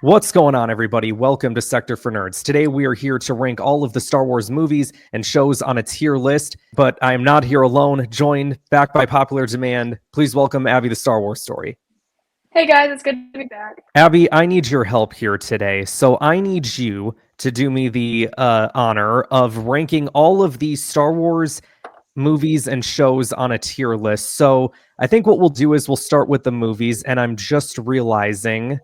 What's going on, everybody? Welcome to Sector for Nerds. Today, we are here to rank all of the Star Wars movies and shows on a tier list, but I am not here alone. Joined back by popular demand, please welcome Abbie, the Star Wars story. Hey guys, it's good to be back. Abbie, I need your help here today. So I need you to do me the honor of ranking all of these Star Wars movies and shows on a tier list. So I think what we'll do is we'll start with the movies, and I'm just realizing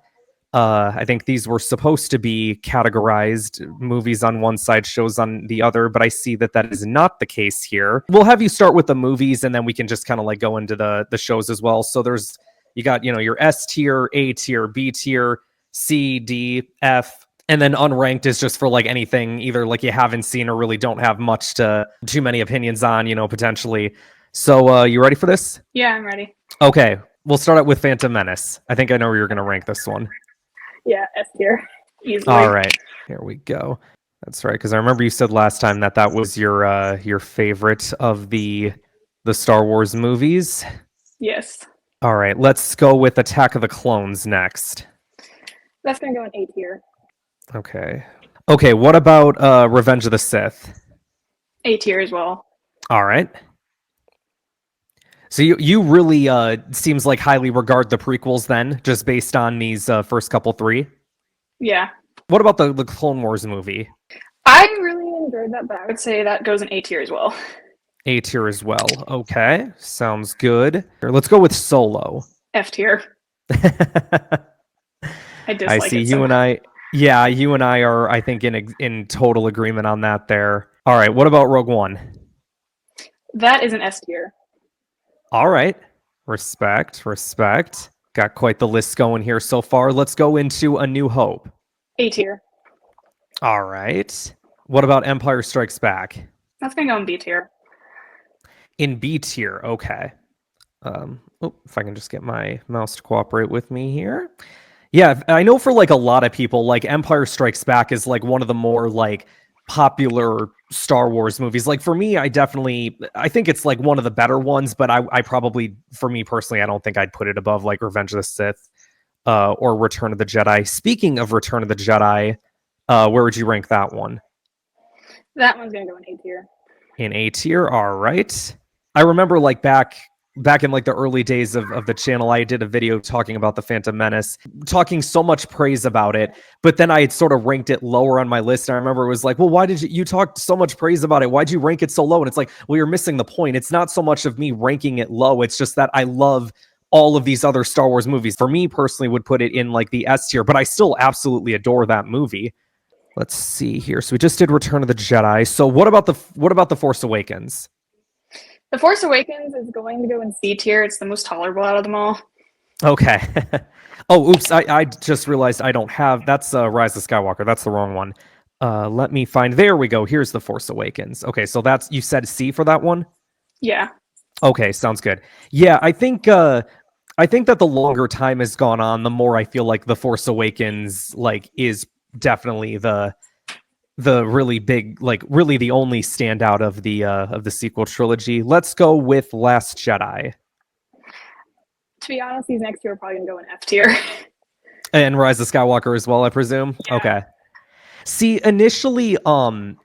I think these were supposed to be categorized movies on one side, shows on the other, but I see that that is not the case here. We'll have you start with the movies, and then we can just kind of like go into the shows as well. So you got, your S tier, A tier, B tier, C, D, F, and then unranked is just for like anything either like you haven't seen or really don't have too many opinions on, potentially. So you ready for this? Yeah, I'm ready. Okay, we'll start out with Phantom Menace. I think I know where you're going to rank this one. Yeah, S tier. Easily. All right, here we go. That's right, because I remember you said last time that was your favorite of the Star Wars movies. Yes. All right, let's go with Attack of the Clones next. That's gonna go in A tier. Okay, what about Revenge of the Sith? A tier as well. All right. So you really seems like highly regard the prequels then, just based on these first couple three? Yeah. What about the Clone Wars movie? I really enjoyed that, but I would say that goes in A tier as well. A tier as well. Okay, sounds good. Let's go with Solo. F tier. I dislike I see it you and I. Yeah, you and I are, I think, in total agreement on that there. All right, what about Rogue One? That is an S tier. All right, respect. Got quite the list going here so far. Let's go into A New Hope. A tier. All right. What about Empire Strikes Back? That's gonna go in B tier. In B tier, okay. If I can just get my mouse to cooperate with me here. Yeah, I know for like a lot of people, like Empire Strikes Back is like one of the more like popular Star Wars movies. Like for me, I think it's like one of the better ones, but I probably, for me personally, I don't think I'd put it above like Revenge of the Sith or Return of the Jedi. Speaking of Return of the Jedi, where would you rank that one? That one's gonna go in A tier. In A tier, all right. I remember like back in like the early days of the channel, I did a video talking about the Phantom Menace, talking so much praise about it, but then I had sort of ranked it lower on my list. And I remember it was like, well, why did you talk so much praise about it? Why'd you rank it so low? And it's like, well, you're missing the point. It's not so much of me ranking it low. It's just that I love all of these other Star Wars movies. For me personally, would put it in like the S tier, but I still absolutely adore that movie. Let's see here. So we just did Return of the Jedi. So what about the Force Awakens? The Force Awakens is going to go in C tier. It's the most tolerable out of them all. Okay. Oh, oops. I just realized I don't have... That's Rise of Skywalker. That's the wrong one. Let me find... There we go. Here's The Force Awakens. Okay, so that's... You said C for that one? Yeah. Okay, sounds good. Yeah, I think that the longer time has gone on, the more I feel like The Force Awakens like is definitely the really big, like really the only standout of the sequel trilogy. Let's go with Last Jedi. To be honest, these next two are probably gonna go in F tier. And Rise of Skywalker as well, I presume. Yeah. Okay. See, initially when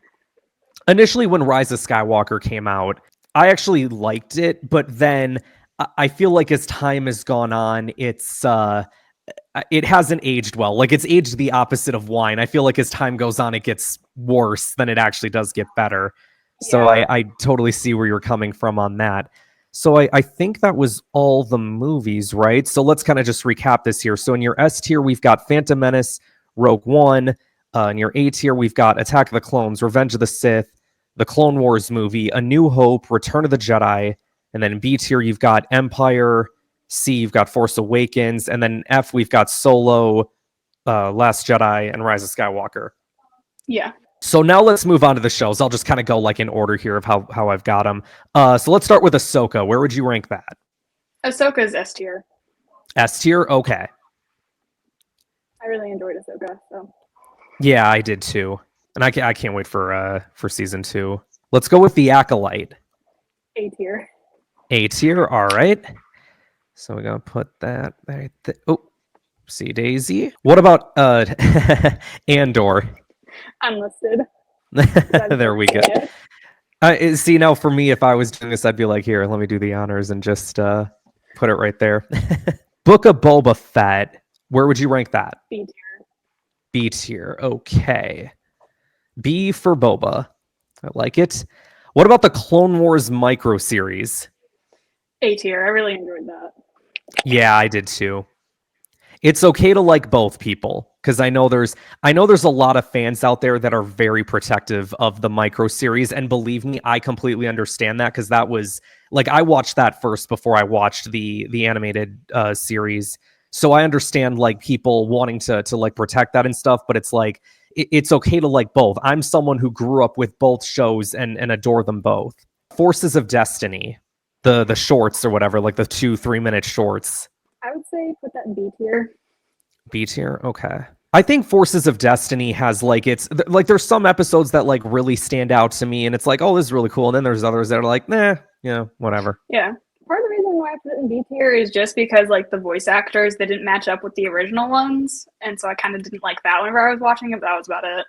Rise of Skywalker came out, I actually liked it, but then I feel like as time has gone on, it hasn't aged well. Like it's aged the opposite of wine. I feel like as time goes on, it gets worse than it actually does get better. Yeah. So I totally see where you're coming from on that. So I think that was all the movies, right? So let's kind of just recap this here. So in your S tier, we've got Phantom Menace, Rogue One. In your A tier, we've got Attack of the Clones, Revenge of the Sith, the Clone Wars movie, A New Hope, Return of the Jedi. And then in B tier, you've got Empire. C, you've got Force Awakens. And then F, we've got Solo, Last Jedi, and Rise of Skywalker. Yeah. So now let's move on to the shows. I'll just kind of go like in order here of how I've got them. So let's start with Ahsoka. Where would you rank that? Ahsoka's S tier. S tier? Okay. I really enjoyed Ahsoka, so. Yeah, I did too. And I can't wait for season 2. Let's go with The Acolyte. A tier. A tier, all right. So we're going to put that right there. Oh, Oopsie daisy. What about Andor? Unlisted. There we go. See, now for me, if I was doing this, I'd be like, here, let me do the honors and just put it right there. Book of Boba Fett. Where would you rank that? B tier. B tier. Okay. B for Boba. I like it. What about the Clone Wars micro series? A tier. I really enjoyed that. Yeah, I did too. It's okay to like both, people, because I know there's a lot of fans out there that are very protective of the micro series, and believe me, I completely understand that, because that was like, I watched that first before I watched the animated series, so I understand like people wanting to like protect that and stuff, but it's like it's okay to like both. I'm someone who grew up with both shows and adore them both. Forces of Destiny, the shorts or whatever, like the 2-3 minute shorts. I would say put that in B tier. B tier? Okay. I think Forces of Destiny has like, it's like, there's some episodes that like really stand out to me and it's like, oh, this is really cool. And then there's others that are like, nah, whatever. Yeah. Part of the reason why I put it in B tier is just because like the voice actors, they didn't match up with the original ones. And so I kind of didn't like that whenever I was watching it, but that was about it.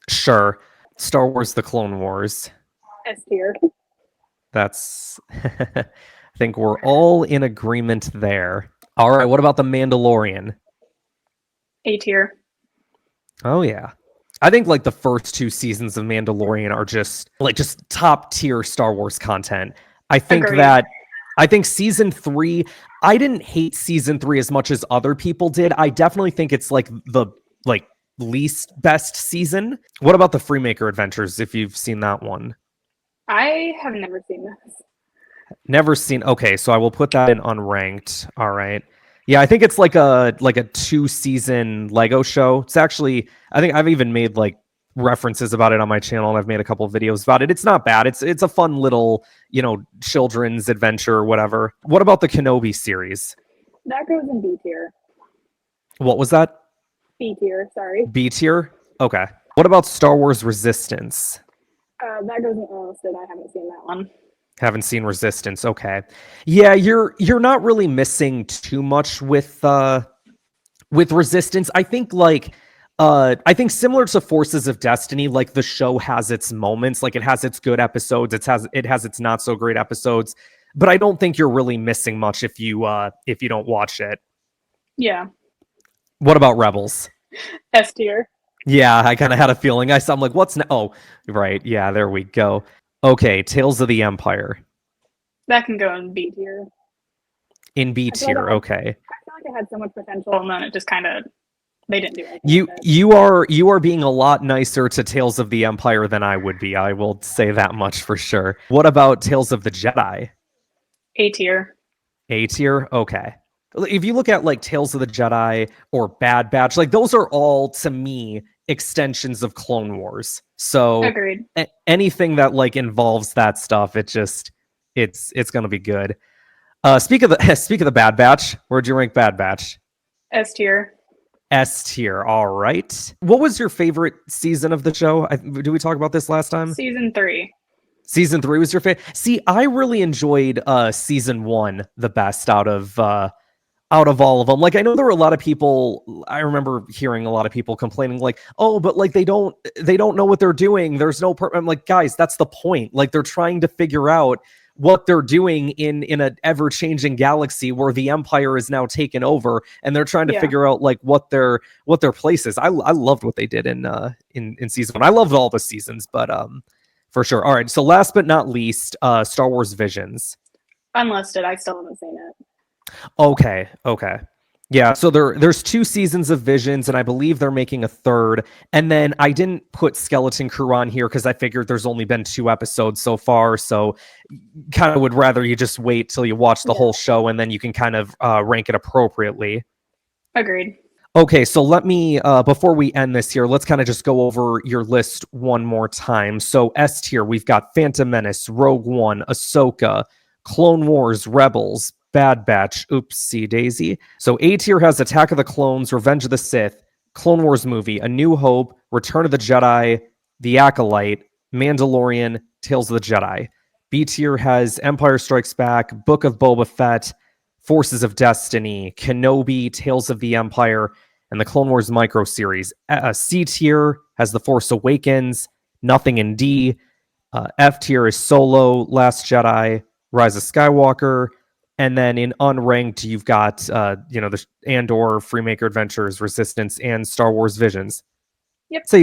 Sure. Star Wars, The Clone Wars. S tier. That's, I think we're all in agreement there. All right. What about The Mandalorian? A tier. Oh, yeah. I think like the first 2 seasons of Mandalorian are just top tier Star Wars content. I think season 3, I didn't hate season 3 as much as other people did. I definitely think it's like the least best season. What about the Freemaker Adventures, if you've seen that one? I have never seen this. Never seen. Okay, so I will put that in unranked. All right. Yeah, I think it's like a 2-season Lego show. It's actually, I think I've even made like references about it on my channel, and I've made a couple of videos about it. It's not bad. It's a fun little, children's adventure or whatever. What about the Kenobi series? That goes in B tier. What was that? B tier, sorry. B tier? Okay. What about Star Wars Resistance? That goes in unlisted. I haven't seen that one. Haven't seen Resistance. Okay. Yeah, you're not really missing too much with Resistance. I think similar to Forces of Destiny, like the show has its moments, like it has its good episodes, it has its not so great episodes, but I don't think you're really missing much if you don't watch it. Yeah. What about Rebels? S tier. Yeah, I kind of had a feeling. I'm like, what's now? Oh, right. Yeah, there we go. Okay, Tales of the Empire. That can go in B tier. In B tier, okay. I feel like it had so much potential, and then it just kind of, they didn't do anything. You are being a lot nicer to Tales of the Empire than I would be. I will say that much for sure. What about Tales of the Jedi? A tier. A tier, okay. If you look at like Tales of the Jedi or Bad Batch, like those are all, to me, extensions of Clone Wars. So agreed. Anything that like involves that stuff, it's gonna be good. Speak of the Bad Batch, where'd you rank Bad Batch? S tier. S tier. All right. What was your favorite season of the show? Did we talk about this last time? Season 3. Season 3 was your favorite. See, I really enjoyed season 1 the best out of all of them. Like, I know there were a lot of people, I remember hearing a lot of people complaining like, oh, but like they don't know what they're doing. There's no I'm like, guys, that's the point. Like, they're trying to figure out what they're doing in an ever-changing galaxy where the Empire is now taken over, and they're trying to figure out like what their place is. I loved what they did in season 1. I loved all the seasons, but for sure. All right, so last but not least, Star Wars Visions. Unlisted. I still haven't seen it. Okay. Yeah, so there's 2 seasons of Visions, and I believe they're making a 3rd. And then I didn't put Skeleton Crew on here because I figured there's only been 2 episodes so far, so kind of would rather you just wait till you watch the whole show, and then you can kind of rank it appropriately. Agreed. Okay, so let me, before we end this here, let's kind of just go over your list one more time. So S tier, we've got Phantom Menace, Rogue One, Ahsoka, Clone Wars, Rebels, Bad Batch, oopsie daisy. So A tier has Attack of the Clones, Revenge of the Sith, Clone Wars movie, A New Hope, Return of the Jedi, The Acolyte, Mandalorian, Tales of the Jedi. B tier has Empire Strikes Back, Book of Boba Fett, Forces of Destiny, Kenobi, Tales of the Empire, and the Clone Wars micro series. C tier has The Force Awakens, nothing in D. F tier is Solo, Last Jedi, Rise of Skywalker, and then in unranked you've got the Andor, Freemaker Adventures, Resistance, and Star Wars Visions. Yep. I'd say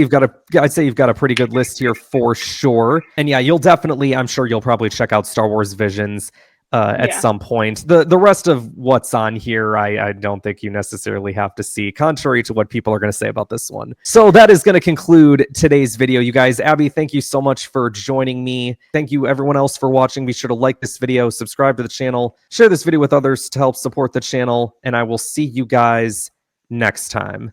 you've got a pretty good list here for sure. And yeah, I'm sure you'll probably check out Star Wars Visions at some point. The rest of what's on here, I don't think you necessarily have to see, contrary to what people are going to say about this one. So that is going to conclude today's video, you guys. Abbie, thank you so much for joining me. Thank you everyone else for watching. Be sure to like this video, subscribe to the channel, share this video with others to help support the channel, and I will see you guys next time.